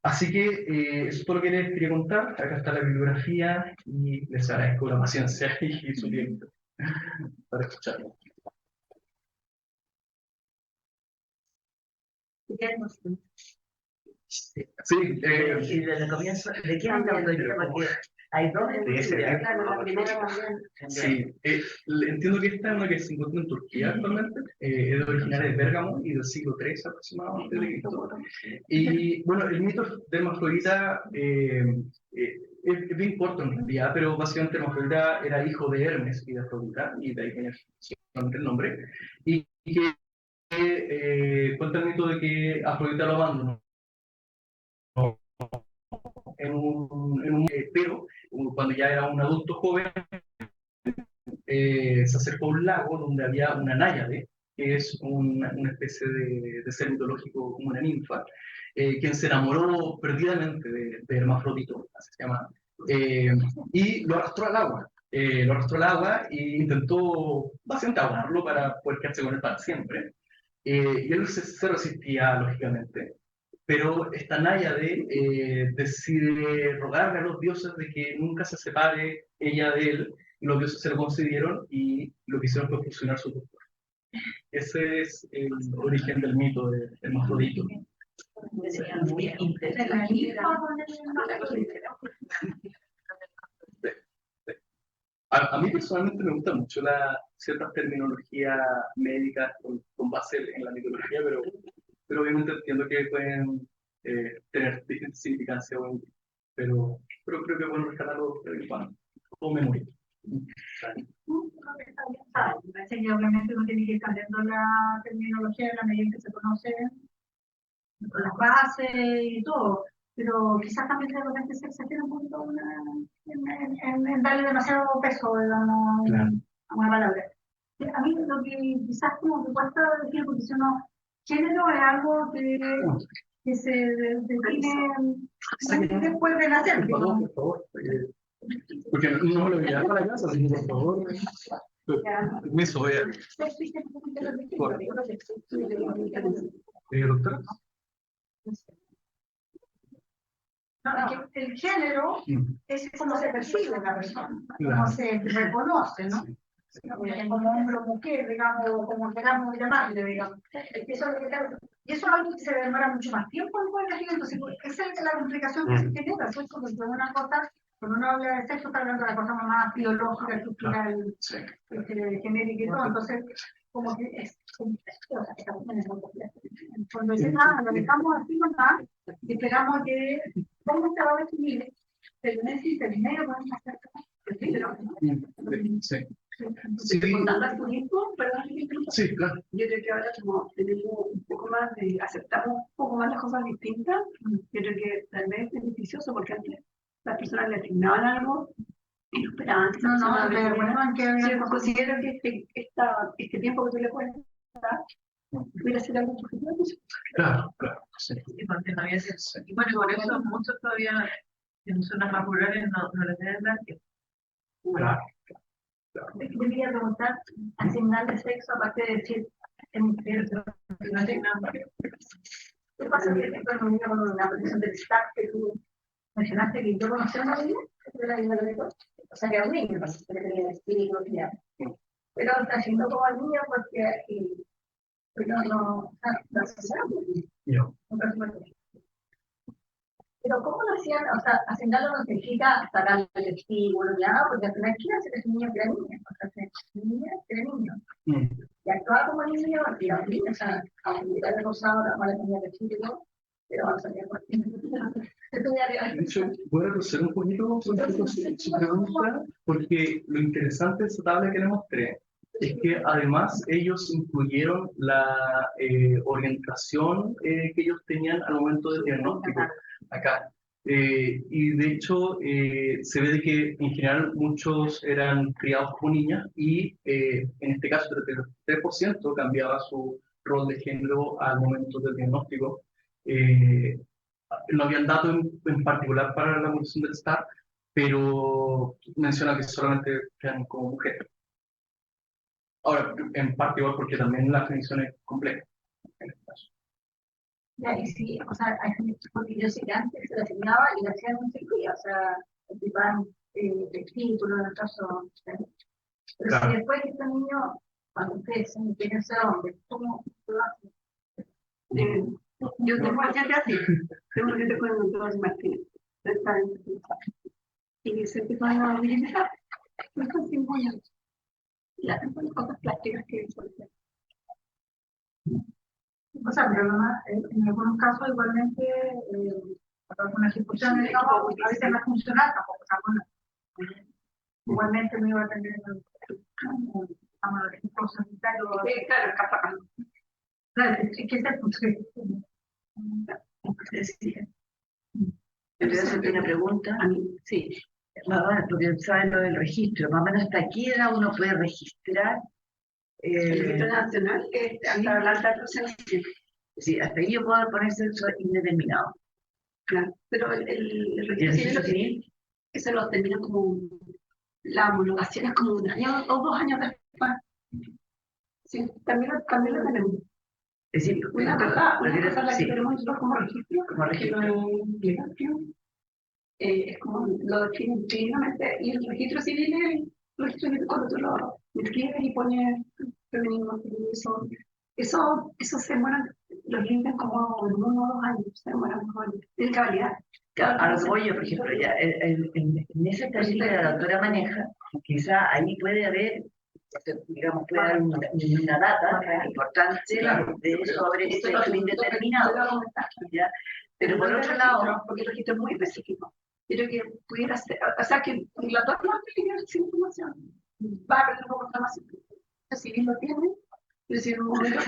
Así que eso es todo lo que les quería contar. Acá está la bibliografía y les agradezco la paciencia y su tiempo para escucharlo. Sí, Y desde el comienzo, ¿de qué hablan? Porque hay dos estudios. sí, entiendo que esta es una que se encuentra en Turquía actualmente, es originaria de Bérgamo y del siglo III aproximadamente de Cristo. Y bueno, el mito de Hermafrodita es bien corto en realidad, pero básicamente Hermafrodita era hijo de Hermes y de Afrodita, y de ahí viene solamente el nombre, y que cuenta el mito de que Afrodita lo abandonó pero cuando ya era un adulto joven, se acercó a un lago donde había una náyade, que es una especie de ser mitológico como una ninfa, quien se enamoró perdidamente de Hermafrodito, así se llama, y lo arrastró al agua. Lo arrastró al agua e intentó básicamente ahogarlo para poder quedarse con él para siempre. Y él se resistía, lógicamente, pero esta náyade decide rogarle a los dioses de que nunca se separe ella de él, y los dioses se lo concedieron y lo que hicieron fue fusionar su cuerpo. Ese es el origen del mito de Hermafrodito. Muy interesante. A mí personalmente me gusta mucho ciertas terminologías médicas con base en la mitología, pero obviamente entiendo que pueden tener distintas significancias, pero creo que pueden rescatarlo de vez en cuando, como memoria. Parece que obviamente uno tiene que ir cambiando la terminología en la medida en que se conoce las bases y todo, pero quizás también de repente se exagera un poquito en darle demasiado peso, digamos, Claro. a una palabra. A mí lo que quizás como que cuesta decir, porque si uno género es algo que se define después de nacer. Por favor, porque no me lo voy a llevar para la casa, así que por favor. Permiso, voy a. Doctora. No, que el género es como se percibe la persona, como Claro. se reconoce, ¿no? Como hombre o mujer, digamos, como queramos llamarle, digamos. Eso es lo que, y eso es algo que se demora mucho más tiempo en poder decir, entonces, esa es la complicación que se genera, ¿cierto? Porque una cosa, cuando uno habla de sexo, está hablando de la cosa más biológica, estructural, genérica y todo, entonces, como que es complejo, o sea, esta cuestión es muy compleja. Cuando dicen, lo dejamos así nomás, y esperamos que, ¿cómo se va a definir? Pero en ese intermedio podemos hacer Sí. Sí. Contando a tu hijo, perdón, Sí, claro. yo creo que ahora como tenemos un poco más de, aceptamos un poco más las cosas distintas, yo creo que tal vez es beneficioso porque antes las personas le asignaban algo y no esperaban que esa persona lo definiera. Yo considero que este tiempo que tú le puedes dar pudiera ser algo positivo. Claro, claro. Sí. Y porque no había sexo. Y bueno, por eso muchos todavía en zonas más rurales no les deben dar tiempo. Claro. Yo quería preguntar, asignarle sexo aparte de decir, No asignan. ¿qué pasa que cuando uno con una posición del staff que tú mencionaste que yo conocí a una niña, que era la niña de todo, o sea, que era un niño, que tenía el espíritu, pero está haciendo como al niño porque no se sabe. Yo. Pero ¿cómo lo hacían? O sea, asignarlo no significa sacar el vestíbulo, ya, porque al final, ¿qué hace ese niño que era niña? O sea, niña que era niño. Y actuaba como niño, y era un niño, o sea, aunque era rosado, la mala tenía vestíbulo, pero vamos a ver por qué. De hecho, voy a retroceder un poquito con su pregunta, porque lo interesante de esa tabla que le mostré es que además ellos incluyeron la orientación que ellos tenían al momento del diagnóstico acá. Y de hecho se ve de que en general muchos eran criados como niñas y en este caso el 3% cambiaba su rol de género al momento del diagnóstico. No habían datos en particular para la mutación del STAR, pero menciona que solamente quedan como mujeres. Ahora, en parte igual porque también la definición es compleja. En este caso. Ya, y sí, o sea, porque yo sé que antes se le asignaba y le hacían un circuito, o sea, activaban el título, en el caso. Pero Claro. si después que este niño, cuando ustedes se quieren ser hombre, ¿cómo lo hacen? Yo tengo que así, tengo que con el doctor Martínez, y se empezó a habilitar, no son 5 años, y hacen cosas plásticas que son. O sea, pero en algunos casos igualmente, para algunas discusiones, digamos, a veces no va a funcionar tampoco, o sea, bueno, igualmente no iba a tener el registro sanitario. Claro, capaz. Claro, es que se funciona. Yo voy a hacerte una pregunta. A mí, sí. Porque saben lo del registro, más o menos hasta qué edad uno puede registrar. El registro nacional es hasta la alta procedimiento. Sí, hasta ahí yo puedo poner sexo indeterminado. Claro, pero el ¿Y el registro registro civil, civil? eso lo termina como, la homologación es como 1 año o 2 años después. Sí, también lo tenemos. Es decir, Una cosa es la que sí, tenemos nosotros como registro, como registro. que no es legal, es como lo definen clínicamente, y el registro civil es el registro civil cuando tú lo escribes y pones feminismo, eso se demoran, los limpian como en 1 o 2 años, se demoran 2 años, tienen que validar. A lo que voy yo, por ejemplo, ya, en esa estadística que la doctora maneja, quizá ahí puede haber, digamos, puede haber una data importante de sobre el sexo indeterminado. ¿Ya? Pero por otro lado, porque el registro es muy específico. Quiero que pudiera ser, o sea, que la doctora no tiene esa información, va a perder un poco más información. Si bien lo tiene, pero si en un momento,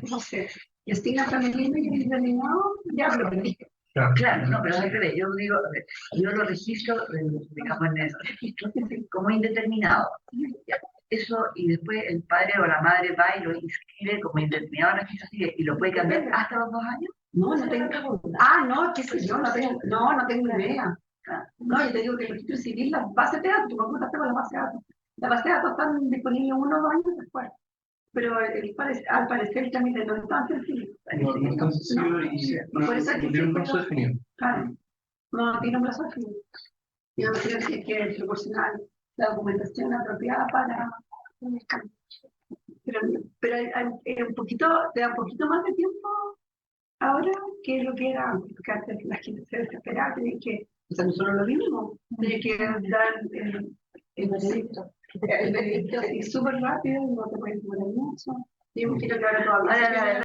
no sé, y asigna feminismo y indeterminado, ya lo perdiste. claro, no, pero al revés, yo digo, yo lo registro, digamos, en el registro como indeterminado. Ya. eso y después el padre o la madre va y lo inscribe como indeterminado registro civil y lo puede cambiar hasta los 2 años. No, no tengo. Qué sé yo, no tengo idea. No, yo te digo que el registro civil, las bases de datos, tú me preguntaste con las bases de datos. Las bases de datos están disponibles 1 o 2 años después. Pero al parecer el trámite no es tan sencillo. No, no es tan sencillo y Por eso es que no tiene un siempre plazo definido. Claro, no tiene un plazo definido. Yo creo que hay que proporcionar la documentación apropiada para el cambio. Pero hay un poquito, te da un poquito más de tiempo ahora que es lo que era antes, porque antes la gente se desesperaba, tenía que, o sea, nosotros lo vimos, tenía que dar el veredicto así súper rápido, no te puedes demorar mucho. Y yo imagino que ahora todavía.